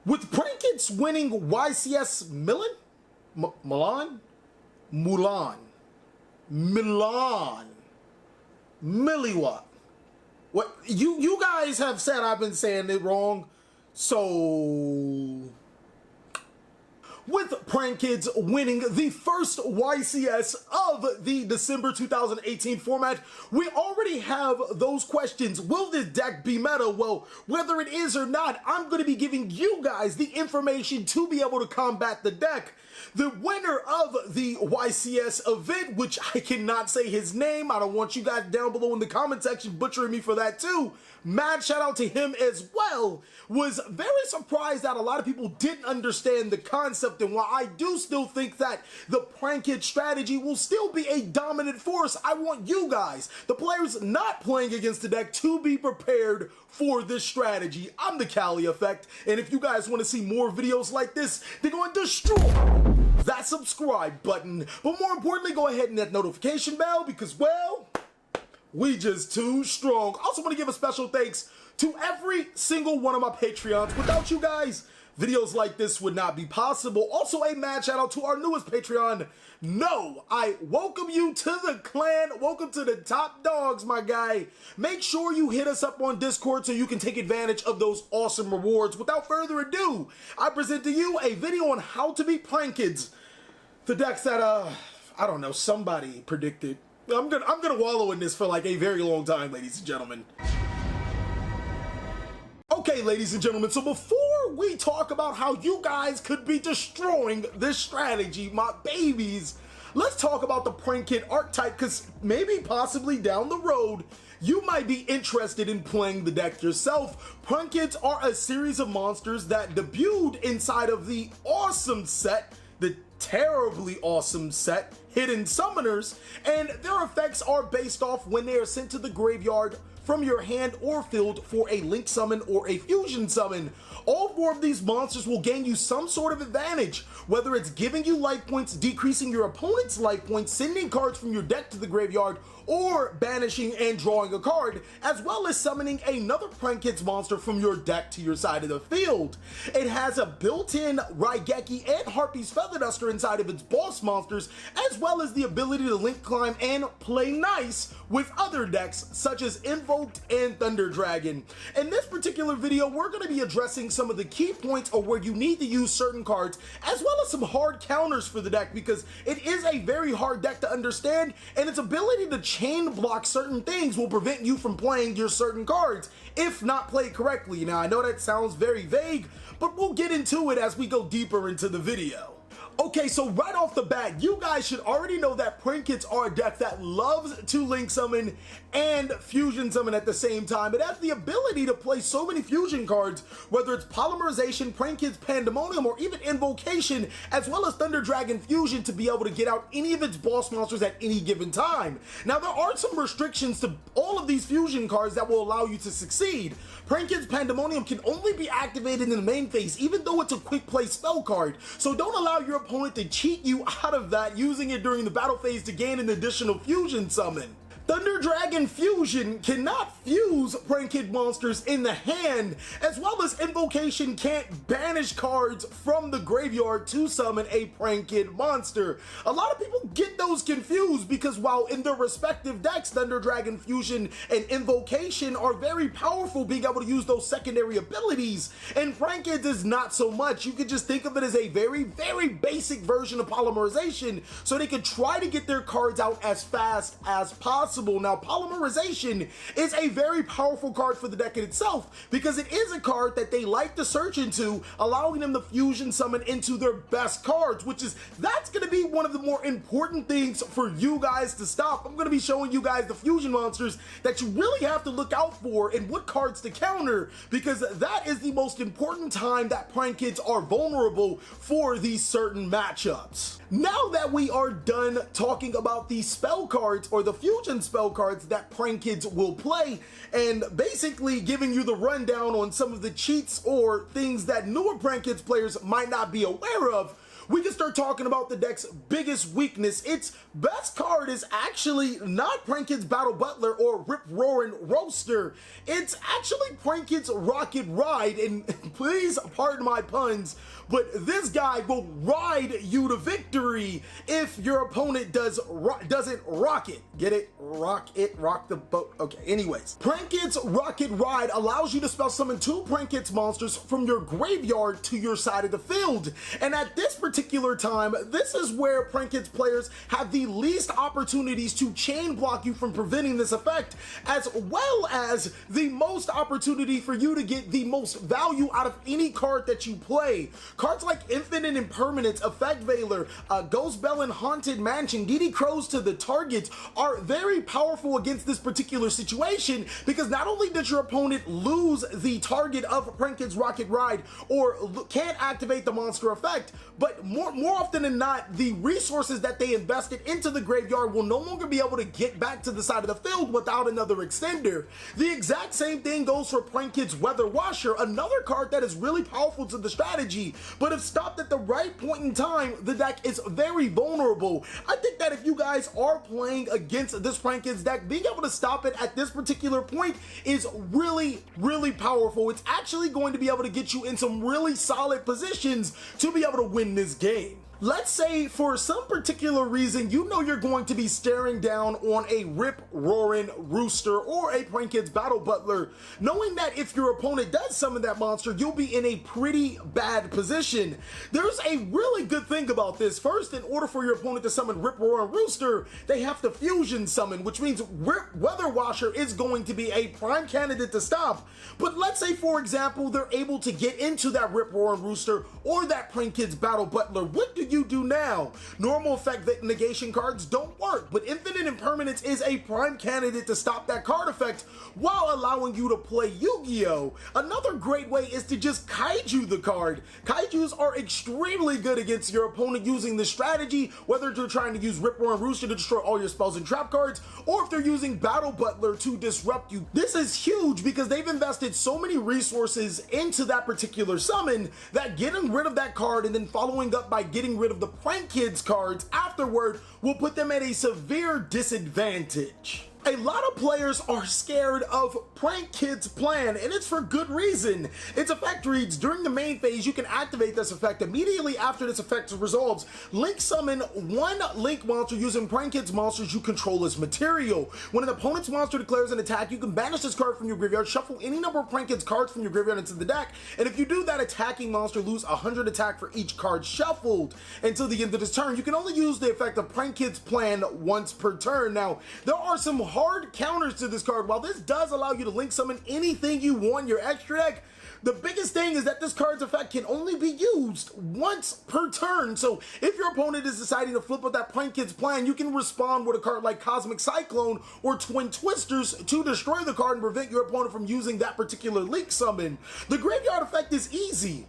With Prankids winning YCS Milan? Milan? Mulan. Milan. Milliwa. What? You guys have said I've been saying it wrong, so... With Prankids winning the first YCS of the December 2018 format, we already have those questions. Will this deck be meta? Well, whether it is or not, I'm going to be giving you guys the information to be able to combat the deck. The winner of the YCS event, which I cannot say his name, I don't want you guys down below in the comment section butchering me for that too, mad shout out to him as well, was very surprised that a lot of people didn't understand the concept, and while I do still think that the Prankid strategy will still be a dominant force, I want you guys, the players not playing against the deck, to be prepared for this strategy. I'm TheCaliEffect, and if you guys want to see more videos like this, then go and destroy that subscribe button. But more importantly, go ahead and that notification bell because, well, we just too strong. Also want to give a special thanks to every single one of my Patreons. Without you guys, videos like this would not be possible. Also a mad shout out to our newest Patreon, No. I welcome you to the clan. Welcome to the top dogs, my guy. Make sure you hit us up on Discord so you can take advantage of those awesome rewards. Without further ado, I present to you a video on how to beat Prankids. The decks that, I don't know, somebody predicted. I'm gonna wallow in this for like a very long time, ladies and gentlemen. Okay, ladies and gentlemen, so before we talk about how you guys could be destroying this strategy, my babies, let's talk about the Prankid archetype, because maybe possibly down the road, you might be interested in playing the deck yourself. Prankids are a series of monsters that debuted inside of the awesome set, the terribly awesome set, Hidden Summoners, and their effects are based off when they are sent to the graveyard from your hand or field for a link summon or a fusion summon. All four of these monsters will gain you some sort of advantage, whether it's giving you life points, decreasing your opponent's life points, sending cards from your deck to the graveyard, or banishing and drawing a card, as well as summoning another Prankids monster from your deck to your side of the field. It has a built-in Raigeki and Harpy's Feather Duster inside of its boss monsters, as well as the ability to link climb and play nice with other decks such as Invoked and Thunder Dragon. In this particular video, we're going to be addressing some of the key points of where you need to use certain cards, as well as some hard counters for the deck, because it is a very hard deck to understand, and its ability to chain block certain things will prevent you from playing your certain cards if not played correctly. Now, I know that sounds very vague, but we'll get into it as we go deeper into the video. Okay, so right off the bat, you guys should already know that Prankids are a deck that loves to link summon and fusion summon at the same time. It has the ability to play so many fusion cards, whether it's Polymerization, Prankids Pandemonium, or even Invocation, as well as Thunder Dragon Fusion, to be able to get out any of its boss monsters at any given time. Now, there are some restrictions to all of these fusion cards that will allow you to succeed. Prankids Pandemonium can only be activated in the main phase, even though it's a quick play spell card, so don't allow your opponent to cheat you out of that using it during the battle phase to gain an additional fusion summon. Thunder Dragon Fusion cannot fuse Prankid monsters in the hand, as well as Invocation can't banish cards from the graveyard to summon a Prankid monster. A lot of people get those confused because while in their respective decks, Thunder Dragon Fusion and Invocation are very powerful, being able to use those secondary abilities, and Prankids is not so much. You could just think of it as a very, very basic version of Polymerization, so they could try to get their cards out as fast as possible. Now, Polymerization is a very powerful card for the deck in itself because it is a card that they like to search into, allowing them to fusion summon into their best cards, that's going to be one of the more important things for you guys to stop. I'm going to be showing you guys the fusion monsters that you really have to look out for and what cards to counter, because that is the most important time that Prankids are vulnerable for these certain matchups. Now that we are done talking about the spell cards or the fusion spell cards that Prankids will play, and basically giving you the rundown on some of the cheats or things that newer Prankids players might not be aware of, we can start talking about the deck's biggest weakness. Its best card is actually not Prankids Battle Butler or Rip Roarin' Roaster. It's actually Prankids Rocket Ride, and please pardon my puns, but this guy will ride you to victory if your opponent doesn't rock it. Get it? Rock it, rock the boat. Okay, anyways. Prankids Rocket Ride allows you to spell summon 2 Prankids monsters from your graveyard to your side of the field. And at this particular time, this is where Prankids players have the least opportunities to chain block you from preventing this effect, as well as the most opportunity for you to get the most value out of any card that you play. Cards like Infinite Impermanence, Effect Veiler, Ghost Bell and Haunted Mansion, DD Crows to the target are very powerful against this particular situation, because not only does your opponent lose the target of Prankids Rocket Ride or can't activate the monster effect, but more often than not, the resources that they invested into the graveyard will no longer be able to get back to the side of the field without another extender. The exact same thing goes for Prankids Weather Washer, another card that is really powerful to the strategy, but if stopped at the right point in time, the deck is very vulnerable. I think that if you guys are playing against this Prankids deck, being able to stop it at this particular point is really, really powerful. It's actually going to be able to get you in some really solid positions to be able to win this game. Let's say for some particular reason, you know you're going to be staring down on a Rip Roarin' Rooster or a Prankids Battle Butler, knowing that if your opponent does summon that monster, you'll be in a pretty bad position. There's a really good thing about this. First, in order for your opponent to summon Rip Roarin' Rooster, they have to fusion summon, which means Weather Washer is going to be a prime candidate to stop. But let's say, for example, they're able to get into that Rip Roarin' Rooster or that Prankids Battle Butler. What do you do now? Normal effect negation cards don't work, but Infinite Impermanence is a prime candidate to stop that card effect while allowing you to play Yu-Gi-Oh! Another great way is to just kaiju the card. Kaijus are extremely good against your opponent using this strategy, whether you're trying to use Rip Roarin' Rooster to destroy all your spells and trap cards, or if they're using Battle Butler to disrupt you. This is huge because they've invested so many resources into that particular summon that getting rid of that card and then following up by getting rid of the Prankids cards afterward will put them at a severe disadvantage. A lot of players are scared of Prankids' plan, and it's for good reason. Its effect reads, during the main phase, you can activate this effect immediately after this effect resolves. Link summon 1 Link monster using Prankids monsters you control as material. When an opponent's monster declares an attack, you can banish this card from your graveyard, shuffle any number of Prankids cards from your graveyard into the deck, and if you do that attacking monster, lose 100 attack for each card shuffled. Until the end of this turn, you can only use the effect of Prankids' plan once per turn. Now, there are some hard counters to this card. While this does allow you to link summon anything you want in your extra deck, the biggest thing is that this card's effect can only be used once per turn. So if your opponent is deciding to flip with that Prankids plan, you can respond with a card like Cosmic Cyclone or Twin Twisters to destroy the card and prevent your opponent from using that particular link summon. The graveyard effect is easy.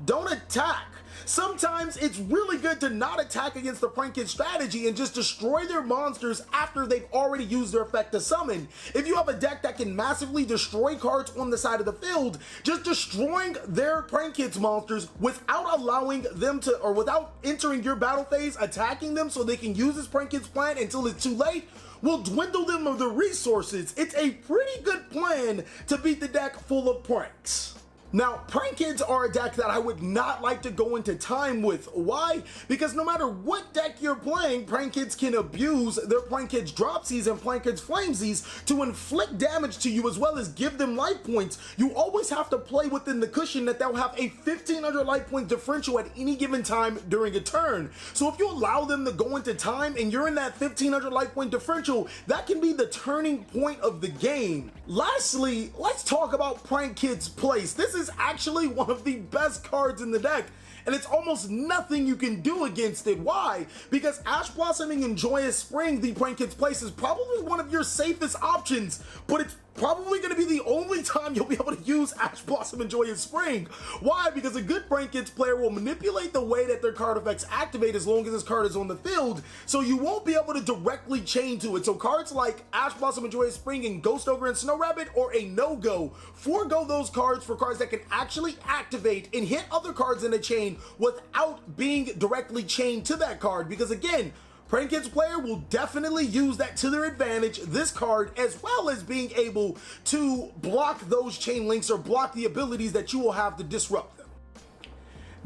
Don't attack. Sometimes it's really good to not attack against the Prankids strategy and just destroy their monsters after they've already used their effect to summon. If you have a deck that can massively destroy cards on the side of the field, just destroying their Prankids monsters without allowing them to, or without entering your battle phase, attacking them so they can use this Prankids plan until it's too late, will dwindle them of the resources. It's a pretty good plan to beat the deck full of pranks. Now, Prankids are a deck that I would not like to go into time with. Why? Because no matter what deck you're playing, Prankids can abuse their Prankids Dropsies and Prankids Flamesies to inflict damage to you as well as give them life points. You always have to play within the cushion that they'll have a 1,500 life point differential at any given time during a turn. So if you allow them to go into time and you're in that 1,500 life point differential, that can be the turning point of the game. Lastly, let's talk about Prankids Place. This is actually one of the best cards in the deck, and it's almost nothing you can do against it. Why? Because Ash Blossoming and Joyous Spring, the Prankids Place, is probably one of your safest options, but it's probably going to be the only time you'll be able to use Ash Blossom and Joyous Spring. Why? Because a good Prankids player will manipulate the way that their card effects activate as long as this card is on the field, so you won't be able to directly chain to it. So cards like Ash Blossom and Joyous Spring and Ghost Ogre and Snow Rabbit are a no-go. Forego those cards for cards that can actually activate and hit other cards in a chain without being directly chained to that card, because again, Prankids player will definitely use that to their advantage, this card, as well as being able to block those chain links or block the abilities that you will have to disrupt them.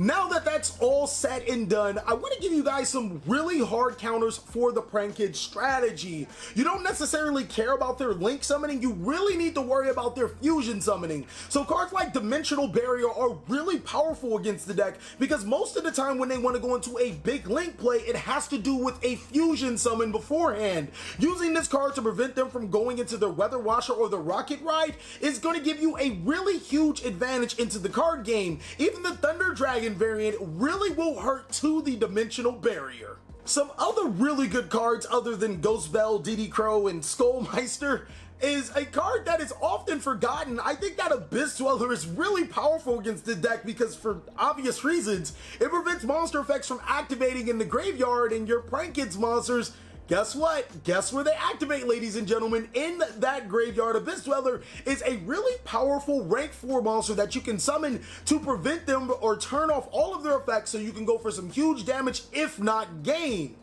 Now that that's all said and done, I want to give you guys some really hard counters for the Prankids strategy. You don't necessarily care about their link summoning, you really need to worry about their fusion summoning. So cards like Dimensional Barrier are really powerful against the deck, because most of the time when they want to go into a big link play, it has to do with a fusion summon beforehand. Using this card to prevent them from going into their Weather Washer or the Rocket Ride is going to give you a really huge advantage into the card game. Even the Thunder Dragon variant really will hurt to the Dimensional Barrier. Some other really good cards other than Ghost Bell, DD Crow, and Skullmeister is a card that is often forgotten. I think that Abyss Dweller is really powerful against the deck because, for obvious reasons, it prevents monster effects from activating in the graveyard, and your Prankids monsters, guess what? Guess where they activate, ladies and gentlemen? In that graveyard. Abyss Dweller is a really powerful rank 4 monster that you can summon to prevent them or turn off all of their effects, so you can go for some huge damage, if not gain.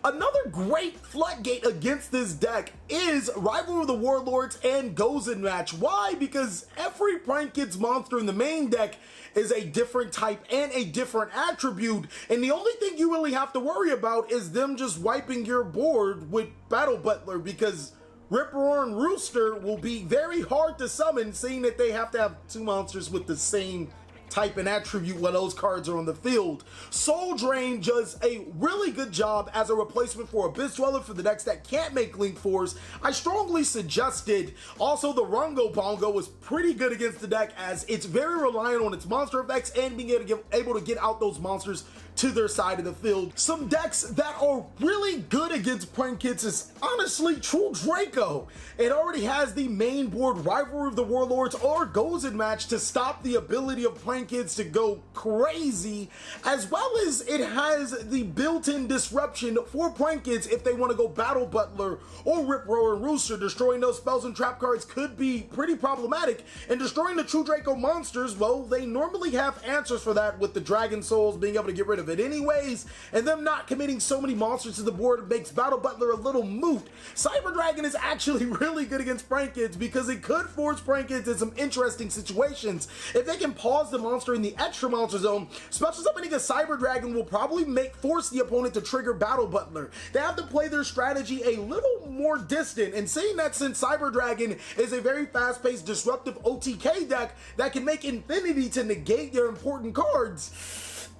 Another great floodgate against this deck is Rival of the Warlords and Gozen Match. Why? Because every Prankids monster in the main deck is a different type and a different attribute, and the only thing you really have to worry about is them just wiping your board with Battle Butler, because Rip Roaring Rooster will be very hard to summon, seeing that they have to have 2 monsters with the same type and attribute when those cards are on the field. Soul Drain does a really good job as a replacement for Abyss Dweller for the decks that can't make Link 4s. I strongly suggested also the Rongo Bongo was pretty good against the deck, as it's very reliant on its monster effects and being able to get out those monsters to their side of the field. Some decks that are really good against Prankids is honestly True Draco. It already has the main board Rivalry of the Warlords or Gozen Match to stop the ability of Prankids to go crazy, as well as it has the built-in disruption for Prankids if they want to go Battle Butler or Rip Roaring Rooster. Destroying those spells and trap cards could be pretty problematic, and destroying the True Draco monsters, well, they normally have answers for that, with the Dragon Souls being able to get rid of it anyways, and them not committing so many monsters to the board makes Battle Butler a little moot. Cyber Dragon is actually really good against Prankids because it could force Prankids in some interesting situations. If they can pause the monster in the extra monster zone, special summoning a Cyber Dragon will probably force the opponent to trigger Battle Butler. They have to play their strategy a little more distant, and saying that, since Cyber Dragon is a very fast-paced disruptive OTK deck that can make Infinity to negate their important cards,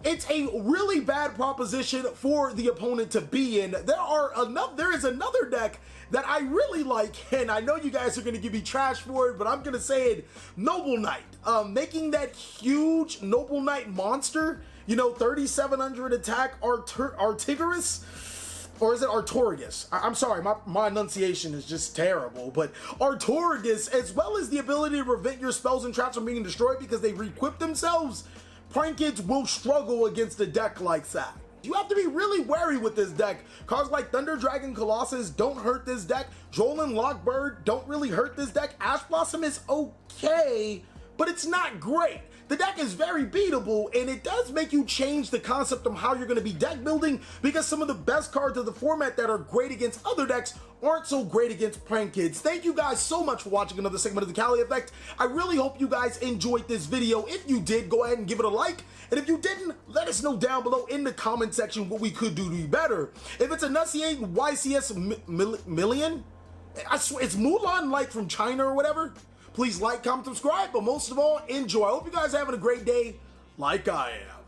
it's a really bad proposition for the opponent to be in. There is another deck that I really like, and I know you guys are going to give me trash for it, but I'm going to say it, Noble Knight. Making that huge Noble Knight monster, you know, 3,700 attack Artigerus, or is it Artorigus? I'm sorry, my enunciation is just terrible, but Artorigus, as well as the ability to prevent your spells and traps from being destroyed because they re-equip themselves, Prankids will struggle against a deck like that. You have to be really wary with this deck. Cards like Thunder Dragon Colossus don't hurt this deck. Drolan Lockbird don't really hurt this deck. Ash Blossom is okay, but it's not great. The deck is very beatable, and it does make you change the concept of how you're going to be deck building, because some of the best cards of the format that are great against other decks aren't so great against Prankids. Thank you guys so much for watching another segment of the TheCaliEffect. I really hope you guys enjoyed this video. If you did, go ahead and give it a like, and if you didn't, let us know down below in the comment section what we could do to be better. If it's enunciating YCS Milan, I swear it's Mulan, like from China or whatever, please like, comment, subscribe, but most of all, enjoy. I hope you guys are having a great day like I am.